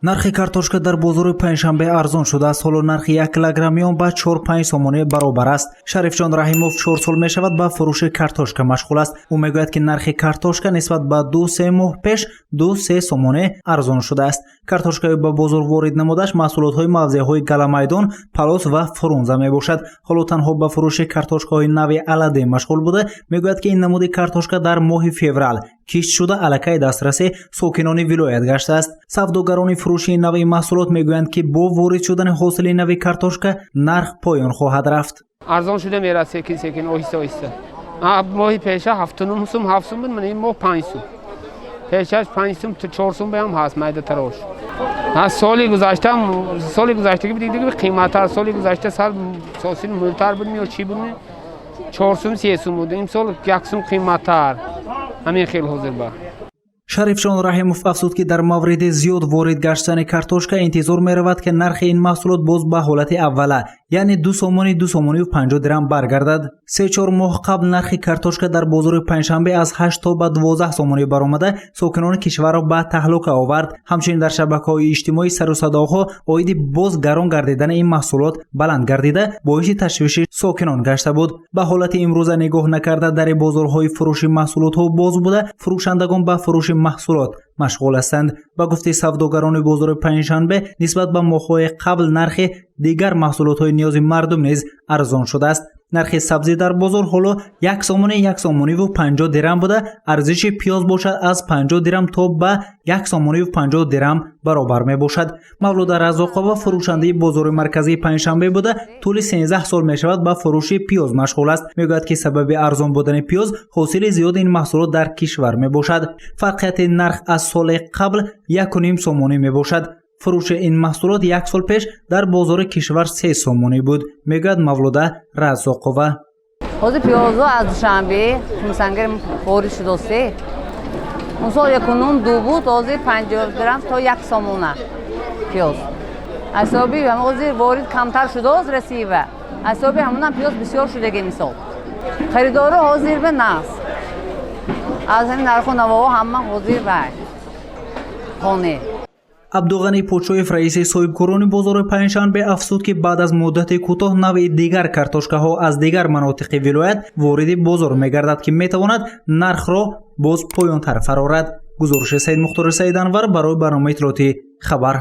нархи картошка дар бозори Панҷшанбе арзон шудааст. ҳоло нархи 1 килограмми он ба 4-5 сомони баробар аст. Шарифҷон Раҳимов 4 сол мешавад ба фурӯши картошка машғул аст. ӯ мегӯяд ки нархи картошка нисбат ба 2-3 моҳ пеш 2-3 сомони арзон шудааст. картошкаи ба бозор ворид намудаш маҳсулотҳои мавзеъҳои галамайдон, палос ва фрунза мебошад. ҳоло танҳо ба фурӯши картошкаҳои нави аладӣ машғул буда, мегӯяд ки ин намуди картошка дар моҳи феврал кишт шуда аллакай дастраси сокинони вилоят гаштааст. Савдогарони фурӯши нави маҳсулот мегӯянд ки бо ворид шудани ҳосили нави картошка нарх поён хоҳад рафт. арзон шуда мерад секин оҳиста оҳиста. моҳи пеша 7 сум 7 сум буд, ин моҳ 5 сум. пешаш 5 сум 4 сум бам ҳаст майда тарош. соли гузаштагӣ диги қиматтар, соли гузашта сар сосил мултар буд ё чӣ буд 4 сум 3 сум буд. имсол 1 сум қиматтар. ҳамин хел ҳозир ба Шарифҷон Раҳимов афзуд ки дар мавриди зиёд ворид гаштани картошка интизор меравад ки нархи ин маҳсулот боз ба ҳолати аввала, яъне 2 сомони 50 дирам баргардад. 3-4 моҳ қабл нархи картошка дар бозори Панҷшанбе аз 8 то ба 12 сомони баромада сокинони кишварро ба таҳлука овард. ҳамчунин дар шабакаҳои иҷтимоӣ сару садоҳо оиди боз гарон гардидани ин маҳсулот баланд гардида боиси ташвиши сокинон гашта буд. ба ҳолати имрӯза нигоҳ накарда дари бозорҳои фурӯши маҳсулотҳо боз буда, фурӯшандагон ба фурӯши маҳсулот машғул ҳастанд. ба гуфти савдогарони бозори Панҷшанбе, нисбат ба моҳҳои қабл нархи дигар маҳсулотҳои ниёзи мардум низ арзон шудааст. нархи сабзӣ дар бозор ҳоло 1 сомони 1 сомони 50 дирам буда, арзиши пиёз бошад аз 50 дирам то ба 1 сомони 50 дирам баробар мебошад. Мавлуда Разоқова фурӯшандаи бозори марказии Панҷшанбе буда, тӯли 13 сол мешавад ба фурӯши пиёз машғул аст. мегӯяд ки сабаби арзон будани пиёз ҳосили зиёди ин маҳсулот дар кишвар мебошад. фарқияти нарх аз соли қабл 1.5 сомони мебошад. фурӯши ин маҳсулот 1 сол пеш дар бозори кишвар 3 сомонӣ буд, мегӯяд Мавлуда Разоқова. ҳозир пиёзо аз душанбе хумсангир ворид шудааст. он сол 1.2 буд, ҳозир 50 дирам то 1 сомона пиёз. асоби ҳозир ворид камтар шудааст расива. асоби ҳамунам пиёз бисёр шудаги мисол. харидоро ҳозир ба наст. аз ин нарху навои ҳама ҳозир ба хоне. абдуғани Подшоев раиси соҳибкорони бозори Панҷшанбе афзуд ки баъд аз муддати кӯтоҳ навъи дигар картошкаҳо аз дигар манотиқи вилоят вориди бозор мегардад ки метавонад нархро боз поёнтар фарорад. Гузориши Саид Мухтори Саид Анвар барои барнома иттилоъоти хабар.